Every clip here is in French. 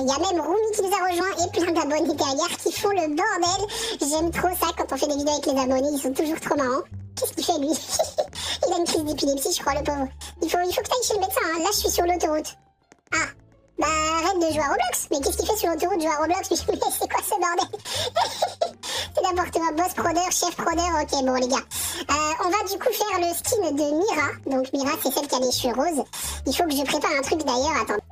Il y a même Rumi qui nous a rejoint et plein d'abonnés derrière qui font le bordel. J'aime trop ça quand on fait des vidéos avec les abonnés, ils sont toujours trop marrants. Qu'est-ce qu'il fait lui? Il a une crise d'épilepsie, je crois, le pauvre. Il faut que tu ailles chez le médecin, hein. Là je suis sur l'autoroute. Ah, bah arrête de jouer à Roblox. Mais qu'est-ce qu'il fait sur l'autoroute, jouer à Roblox? Mais c'est quoi ce bordel? C'est n'importe quoi, boss prodeur, chef prodeur. Ok, bon les gars. On va du coup faire le skin de Mira. Donc Mira, c'est celle qui a les cheveux roses. Il faut que je prépare un truc d'ailleurs, attends.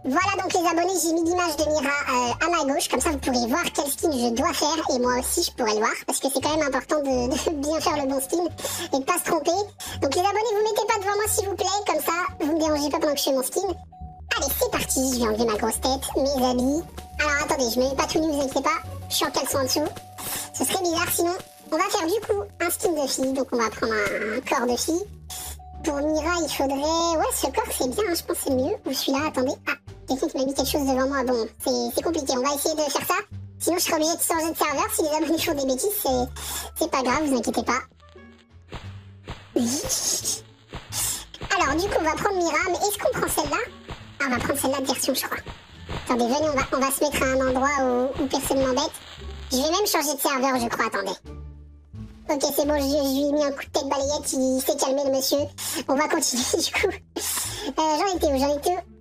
Voilà donc les abonnés, j'ai mis l'image de Mira à ma gauche, comme ça vous pourrez voir quel skin je dois faire, et moi aussi je pourrai le voir, parce que c'est quand même important de bien faire le bon skin, et de pas se tromper. Donc les abonnés, vous mettez pas devant moi s'il vous plaît, comme ça vous me dérangez pas pendant que je fais mon skin. Allez, c'est parti, je vais enlever ma grosse tête, mes habits. Alors attendez, je me mets pas tout nu, vous inquiétez pas, je suis en caleçon en dessous. Ce serait bizarre sinon. On va faire du coup un skin de fille, donc on va prendre un corps de fille. Pour Mira, il faudrait... Ouais, ce corps c'est bien, hein, je pense que c'est mieux. Ou celui-là, attendez. Ah, quelqu'un qui m'a mis quelque chose devant moi. Bon, c'est compliqué, on va essayer de faire ça. Sinon, je serai obligée de changer de serveur. Si les abonnés font des bêtises, c'est pas grave, vous inquiétez pas. Alors, du coup, on va prendre Mira, mais est-ce qu'on prend celle-là? Ah, on va prendre celle-là de version, je crois. Attendez, venez, on va se mettre à un endroit où personne m'embête. Je vais même changer de serveur, je crois, attendez. Ok, c'est bon, je lui ai mis un coup de tête balayette, il s'est calmé le monsieur. On va continuer du coup. J'en étais où?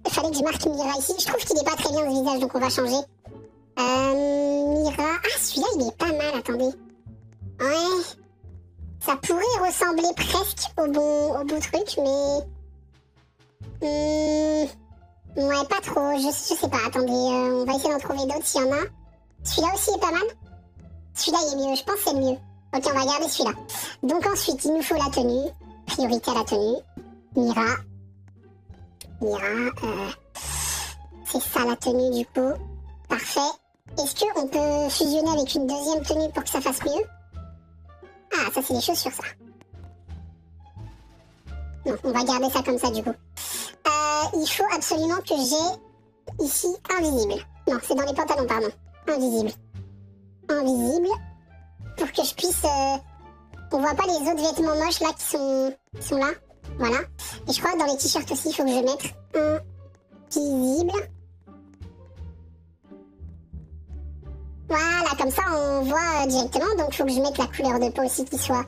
Il fallait que je marque Mira ici. Je trouve qu'il est pas très bien ce visage, donc on va changer. Mira... Ah, celui-là, il est pas mal, attendez. Ouais. Ça pourrait ressembler presque au bon truc, mais... Ouais, pas trop, je sais pas, attendez. On va essayer d'en trouver d'autres s'il y en a. Celui-là aussi est pas mal. Celui-là, il est mieux, je pense que c'est le mieux. Ok, on va garder celui-là. Donc ensuite, il nous faut la tenue. Priorité à la tenue. Mira, c'est ça la tenue du coup. Parfait. Est-ce qu'on peut fusionner avec une deuxième tenue pour que ça fasse mieux? Ah, ça c'est les chaussures ça. Non, on va garder ça comme ça du coup. Il faut absolument que j'ai ici invisible. Non, c'est dans les pantalons, pardon. Invisible. Invisible. Pour que je puisse... On voit pas les autres vêtements moches là qui sont là. Voilà. Et je crois que dans les t-shirts aussi, il faut que je mette invisible. Voilà, comme ça on voit directement. Donc il faut que je mette la couleur de peau aussi qui soit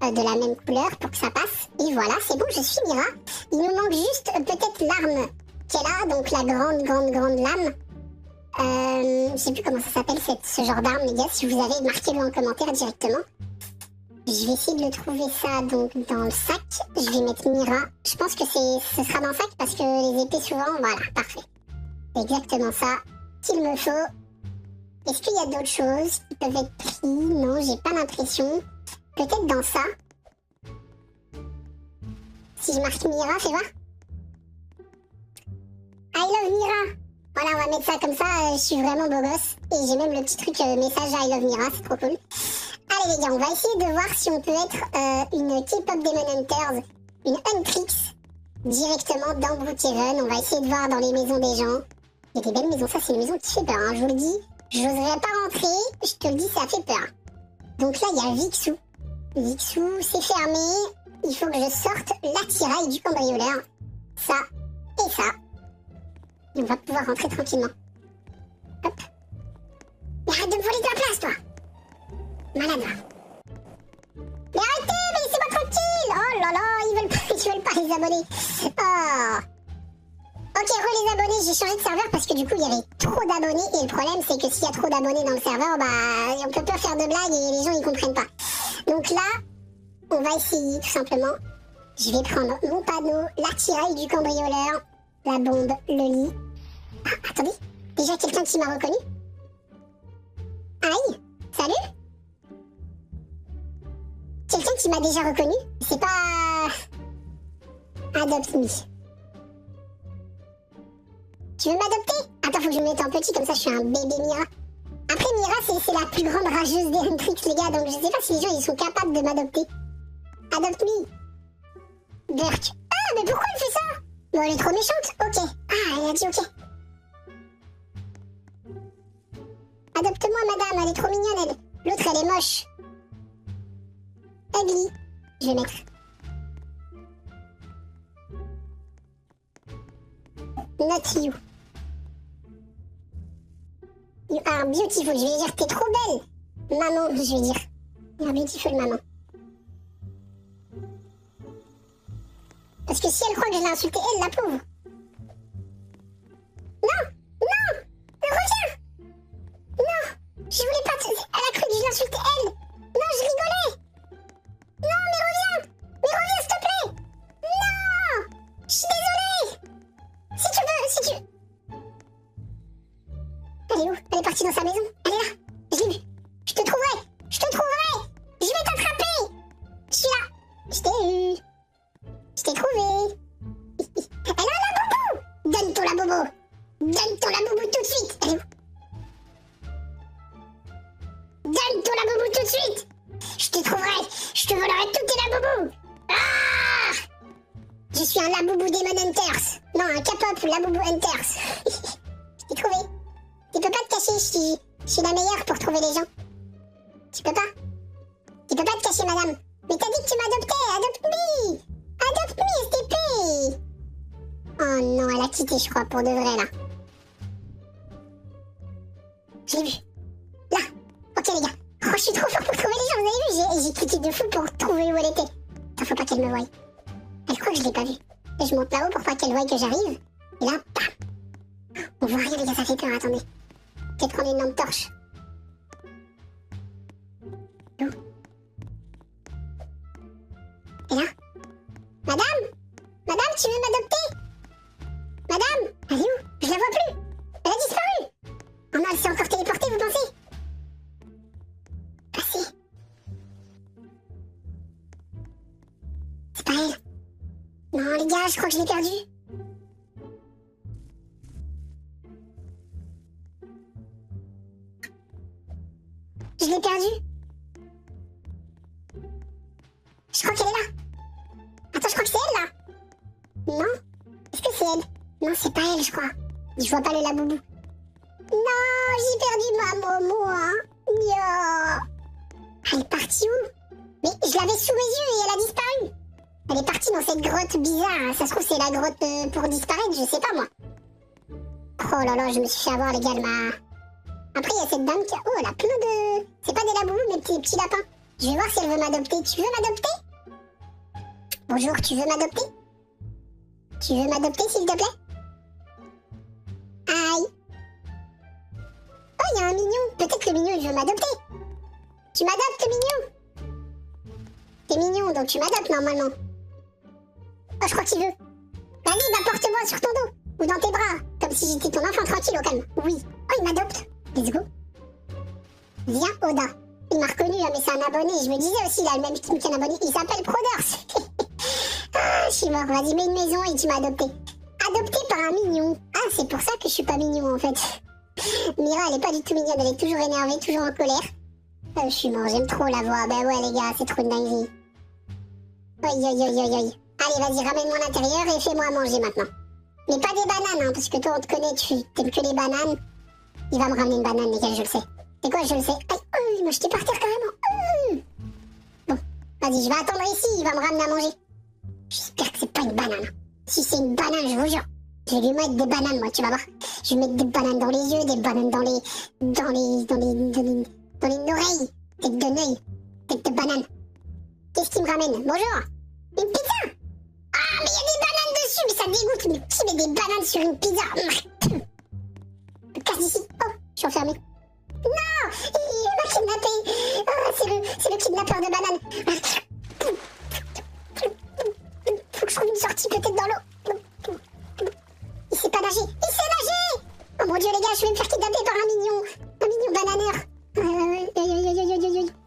de la même couleur pour que ça passe. Et voilà, c'est bon, je suis Mira. Il nous manque juste peut-être l'arme qu'elle a, donc la grande lame. Je sais plus comment ça s'appelle ce genre d'arme, les gars. Si vous avez, marquez-le en commentaire directement. Je vais essayer de le trouver ça donc dans le sac. Je vais mettre Mira. Je pense que ce sera dans le sac parce que les épées souvent, voilà, parfait. C'est exactement ça qu'il me faut. Est-ce qu'il y a d'autres choses qui peuvent être pris? Non, j'ai pas l'impression. Peut-être dans ça. Si je marque Mira, fais voir. I love Mira. Voilà, on va mettre ça comme ça, je suis vraiment beau gosse. Et j'ai même le petit truc message I love Mira, c'est trop cool. Allez les gars, on va essayer de voir si on peut être une K-pop Demon Hunters, une Huntrix, directement dans Brookhaven. On va essayer de voir dans les maisons des gens. Il y a des belles maisons, ça c'est une maison qui fait peur, hein, je vous le dis. J'oserais pas rentrer, je te le dis, ça fait peur. Donc là, il y a Vixou. Vixou, c'est fermé. Il faut que je sorte l'attirail du cambrioleur. Ça et ça. Et on va pouvoir rentrer tranquillement. Hop. Mais arrête de me voler de la place, toi! Maladroit. Mais arrêtez, mais laissez-moi tranquille! Oh là là, ils veulent pas les abonnés. Oh. Ok, les abonnés, j'ai changé de serveur parce que du coup, il y avait trop d'abonnés. Et le problème, c'est que s'il y a trop d'abonnés dans le serveur, bah, on peut pas faire de blagues et les gens, ils comprennent pas. Donc là, on va essayer, tout simplement. Je vais prendre mon panneau, l'attirail du cambrioleur, la bombe, le lit. Ah, attendez, déjà quelqu'un qui m'a reconnu. Aïe, salut. Quelqu'un qui m'a déjà reconnu. C'est pas... Adopt me. Tu veux m'adopter? Attends, faut que je me mette en petit, comme ça je suis un bébé Mira. Après Mira, c'est la plus grande rageuse des Huntrix, les gars, donc je sais pas si les gens ils sont capables de m'adopter. Adopt me. Burk. Ah, mais pourquoi elle fait ça? Bon, elle est trop méchante. Ok. Ah, elle a dit ok. Adopte-moi, madame, elle est trop mignonne, elle. L'autre, elle est moche. Ugly. Je vais mettre. Not you. You are beautiful. Je vais dire t'es trop belle. Maman, je vais dire. You are beautiful, maman. Parce que si elle croit que je l'ai insultée, elle, la pauvre. Non, non, reviens. Non, je voulais pas te... Elle a cru que je l'insultais, elle. Non, je rigolais. Non, mais reviens, s'il te plaît. Non, je suis désolée. Si tu veux, si tu... Elle est où? Elle est partie dans sa maison. Elle est là. Je l'ai vue. Je te trouverai. Je te trouverai. Je vais t'attraper. Je suis là. Je t'ai eu. Je t'ai trouvé. Elle a un laboubou. Donne ton laboubou. Donne ton laboubou tout de suite. Elle est où? Donne ton laboubou tout de suite. Je te trouverai. Je te volerai tous tes laboubous. Ah! Je suis un laboubou Demon Hunters. Non, un K-pop laboubou Hunters. Je t'ai trouvé. Tu peux pas te cacher, je suis la meilleure pour trouver les gens. Tu peux pas. Tu peux pas te cacher, madame. Mais t'as dit que tu m'adoptais. Adopte-me. Adopte-me, STP. Oh non, elle a quitté, je crois, pour de vrai, là. Je l'ai vue. Là. Ok, les gars. Oh, je suis trop fort pour trouver les gens, vous avez vu? J'ai cliqué de fou pour trouver où elle était. Attends, faut pas qu'elle me voie. Elle croit que je l'ai pas vue. Et je monte là-haut pour pas qu'elle voie que j'arrive. Et là, bam. On voit rien, les gars, ça fait peur, attendez. Je vais prendre une lampe torche. Où? Et là? Madame? Madame, tu veux m'adopter? Madame? Elle est où? Je la vois plus. Elle a disparu. Oh non, elle s'est encore téléportée, vous pensez? Passez. C'est pas elle. Non, les gars, je crois que je l'ai perdue. Je l'ai perdue. Je crois qu'elle est là. Attends, je crois que c'est elle, là. Non? Est-ce que c'est elle? Non, c'est pas elle, je crois. Je vois pas le laboubou. Non, j'ai perdu ma maman. Yo. Elle est partie où? Mais je l'avais sous mes yeux et elle a disparu. Elle est partie dans cette grotte bizarre. Ça se trouve, c'est la grotte pour disparaître, je sais pas, moi. Oh là là, je me suis fait avoir, les gars, Après, il y a cette dame qui a... Oh, elle a plein de... C'est pas des laboubous, mais des petits lapins. Je vais voir si elle veut m'adopter. Tu veux m'adopter? Bonjour, tu veux m'adopter? Tu veux m'adopter, s'il te plaît? Aïe. Oh, il y a un mignon. Peut-être que le mignon, il veut m'adopter. Tu m'adoptes, mignon? T'es mignon, donc tu m'adoptes, normalement. Oh, je crois qu'il veut. Vas-y, bah, porte-moi sur ton dos. Ou dans tes bras. Comme si j'étais ton enfant tranquille, au calme. Oui. Oh, il m'adopte. Let's go. Viens, Oda. Il m'a reconnu, mais c'est un abonné. Je me disais aussi, il a le même team qu'un abonné. Il s'appelle Proders. Ah, je suis mort. Vas-y, mets une maison et tu m'as adopté. Adopté par un mignon. Ah, c'est pour ça que je suis pas mignon, en fait. Mira, elle est pas du tout mignonne. Elle est toujours énervée, toujours en colère. Je suis mort. J'aime trop la voix. Ben ouais, les gars, c'est trop une dinguerie. Oi, oi, oi, oi, oi. Allez, vas-y, ramène-moi à l'intérieur et fais-moi à manger maintenant. Mais pas des bananes, hein, parce que toi, on te connaît, tu t'aimes que les bananes. Il va me ramener une banane, les gars, je le sais. C'est quoi, je le sais? Aïe, moi, j'étais par terre carrément. Bon, vas-y, je vais attendre ici, il va me ramener à manger. J'espère que c'est pas une banane. Si c'est une banane, je vous jure. Je vais lui mettre des bananes, moi, tu vas voir. Je vais mettre des bananes dans les yeux, des bananes dans les oreilles. Tête de nœud. Tête de banane. Qu'est-ce qu'il me ramène? Bonjour. Une pizza? Ah, mais il y a des bananes dessus, mais ça dégoûte. Mais qui met des bananes sur une pizza? Je me casse d'ici. Oh, je suis enfermée. Non, il m'a kidnappé. Oh, c'est le kidnappeur de bananes. Faut que je trouve une sortie peut-être dans l'eau. Il sait pas nager. Il sait nager. Oh mon dieu, les gars, je vais me faire kidnapper par un mignon bananeur.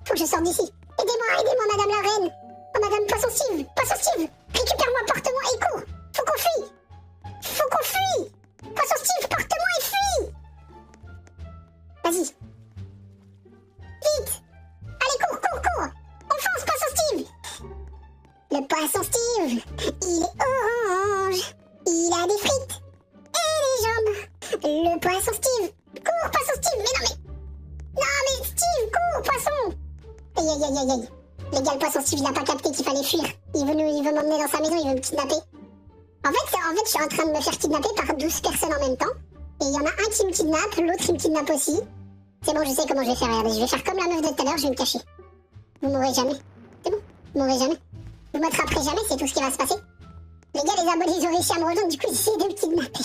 Faut que je sorte d'ici. Aidez-moi, madame la reine. Oh, madame Poisson Steve. Récupère-moi, porte-moi et cours. Faut qu'on fuit. Poisson Steve, porte-moi et fuis. Vas-y. Vite. Allez, cours. On fonce, Poisson Steve. Le Poisson Steve, il est orange. Il a des frites et des jambes. Le Poisson Steve. Cours, Poisson Steve. Non, mais Steve, cours, Poisson. Aïe. Les gars, le Poisson Steve, il n'a pas capté qu'il fallait fuir. Il veut m'emmener dans sa maison, il veut me kidnapper. En fait, je suis en train de me faire kidnapper par 12 personnes en même temps. Et il y en a un qui me kidnappe, l'autre il me kidnappe aussi. C'est bon, je sais comment je vais faire, regardez. Je vais faire comme la meuf de tout à l'heure, je vais me cacher. Vous mourrez jamais. C'est bon, vous mourrez jamais. Vous m'attraperez jamais, c'est tout ce qui va se passer. Les gars, les abonnés, ils ont réussi à me rejoindre, du coup, j'essaie de me kidnapper.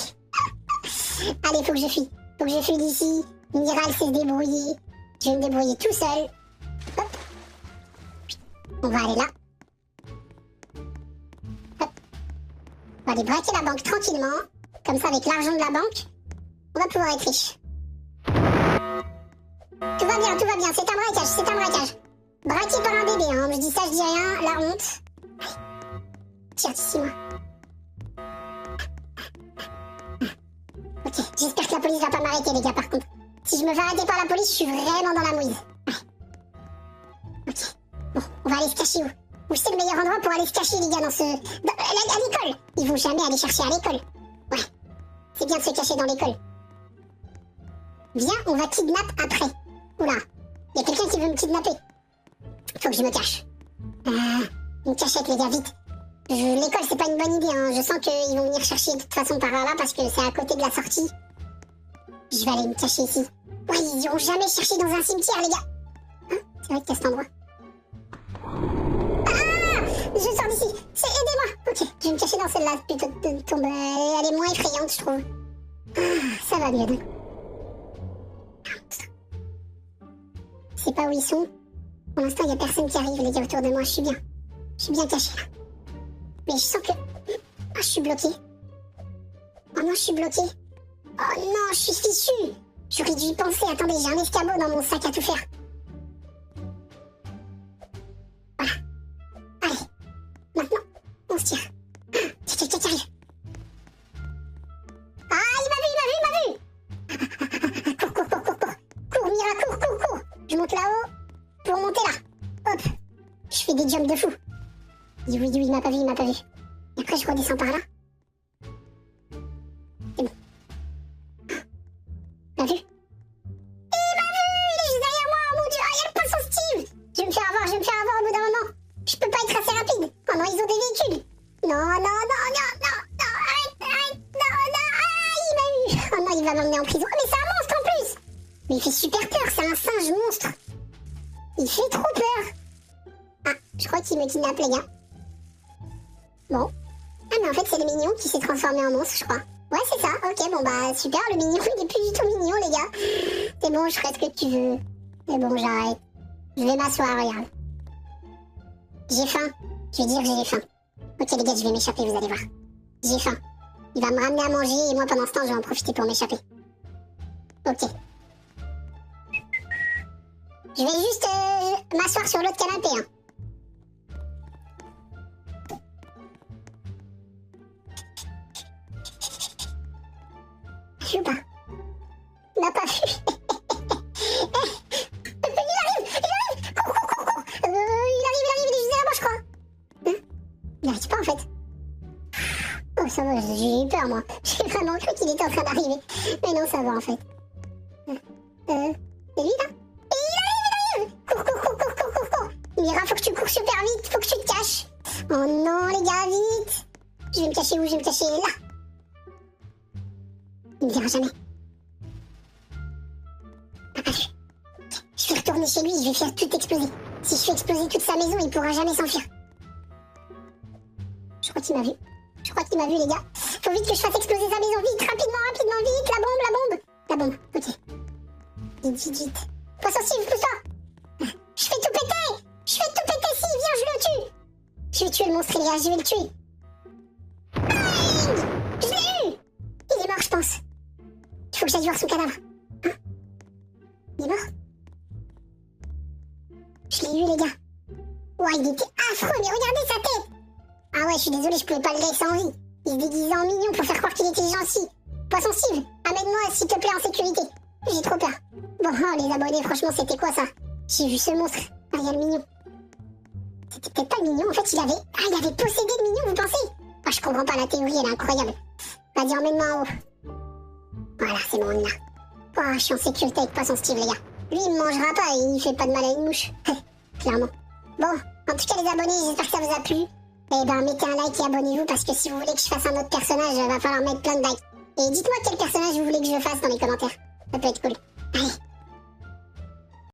Allez, faut que je fuis. Faut que je fuis d'ici. Miral sait se débrouiller. Je vais me débrouiller tout seul. Hop. On va aller là. Hop. On va aller braquer la banque tranquillement. Comme ça, avec l'argent de la banque, on va pouvoir être riche. Tout va bien, c'est un braquage, c'est un braquage. Braqué par un bébé, hein. Je dis ça, je dis rien, la honte. Tire d'ici, moi. Ok, j'espère que la police va pas m'arrêter, les gars, par contre. Si je me fais arrêter par la police, je suis vraiment dans la mouise. Ouais. Ok. Bon, on va aller se cacher où? Où c'est le meilleur endroit pour aller se cacher, les gars, à l'école? Ils vont jamais aller chercher à l'école. Ouais. C'est bien de se cacher dans l'école. Viens, on va kidnapper après. Oula. Il y a quelqu'un qui veut me kidnapper. Faut que je me cache. Une cachette, les gars, vite. L'école, c'est pas une bonne idée, hein. Je sens qu'ils vont venir chercher de toute façon par là parce que c'est à côté de la sortie. Je vais aller me cacher ici. Ouais, ils iront jamais chercher dans un cimetière, les gars. Hein, c'est vrai que t'as cet endroit. Ah! Je sors d'ici. Aidez-moi. Ok, je vais me cacher dans celle-là plutôt que de tomber. Elle est moins effrayante, je trouve. Ah, ça va mieux. Je sais pas où ils sont. Pour l'instant, il n'y a personne qui arrive, les gars, autour de moi. Je suis bien. Je suis bien caché là. Mais je sens que... Ah, je suis bloqué. Oh non, je suis bloqué. Oh non, je suis fichu. J'aurais dû y penser. Attendez, j'ai un escabeau dans mon sac à tout faire. Voilà. Allez. Maintenant, on se tire. Tiens, arrive. Ah, il m'a vu. Cours. Cours, Mira, cours. Je monte là-haut pour monter là. Hop. Je fais des jumps de fou. Oui, il m'a pas vu. Et après, je redescends par là. C'est bon. Il m'a vu. Il est juste derrière moi, oh mon dieu. Ah, il y a le poisson Steve. Je vais me faire avoir au bout d'un moment. Je peux pas être assez rapide. Oh non, ils ont des véhicules. Non, arrête. Non, il m'a eu. Oh non, il va m'emmener en prison. Oh, mais c'est un monstre en plus. Mais il fait super peur, c'est un singe monstre. Il fait trop peur. Ah, je crois qu'il me kidnappe, les gars. Bon. Ah, mais en fait, c'est le mignon qui s'est transformé en monstre, je crois. Ouais, c'est ça. Ok, bon, bah, super. Le mignon, il est plus du tout mignon, les gars. C'est bon, je ferai ce que tu veux. C'est bon, j'arrête. Je vais m'asseoir, regarde. J'ai faim. Je vais dire que j'ai faim. Ok, les gars, je vais m'échapper, vous allez voir. J'ai faim. Il va me ramener à manger et moi, pendant ce temps, je vais en profiter pour m'échapper. Ok. Je vais juste m'asseoir sur l'autre canapé, hein. Je pas. Il m'a pas vu. Il arrive. Cours. Il arrive, il est juste derrière moi, je crois. Hein? Il n'arrive pas, en fait. Oh, ça va, j'ai eu peur, moi. J'ai vraiment cru qu'il était en train d'arriver. Mais non, ça va, en fait. C'est lui, là? Il arrive. Cours. Mira, faut que tu cours super vite. Faut que tu te caches. Oh non, les gars, vite. Je vais me cacher où? Je vais me cacher là. Il me verra jamais. Pas vu. Je vais retourner chez lui, je vais faire tout exploser. Si je fais exploser toute sa maison, il pourra jamais s'enfuir. Je crois qu'il m'a vu, les gars. Faut vite que je fasse exploser sa maison. Vite, rapidement, vite. La bombe. Ok. Vite. Poisson Steve, pousse-toi. Je fais tout péter, si, viens, je le tue. Je vais tuer le monstre, les gars, je vais le tuer. Bang! Je l'ai eu. Il est mort, je pense. Il faut que j'aille voir son cadavre. Hein? Il est mort? Je l'ai eu, les gars. Ouais, il était affreux, mais regardez sa tête. Ah ouais, je suis désolé, je pouvais pas le laisser en vie. Il se déguisait en mignon pour faire croire qu'il était gentil. Poisson Steve, amène-moi s'il te plaît en sécurité. J'ai trop peur. Bon, oh, les abonnés, franchement, c'était quoi ça? J'ai vu ce monstre. Ah, il y a le mignon. C'était peut-être pas le mignon, en fait, il avait possédé le mignon, vous pensez? Ah, je comprends pas, la théorie, elle est incroyable. Vas-y, emmène-moi en haut. Voilà, c'est bon, on est là. Oh, je suis en sécurité avec Poisson Steve, les gars. Lui, il me mangera pas, il fait pas de mal à une mouche. Clairement. Bon, en tout cas, les abonnés, j'espère que ça vous a plu. Eh ben, mettez un like et abonnez-vous, parce que si vous voulez que je fasse un autre personnage, il va falloir mettre plein de likes. Et dites-moi quel personnage vous voulez que je fasse dans les commentaires. Ça peut être cool.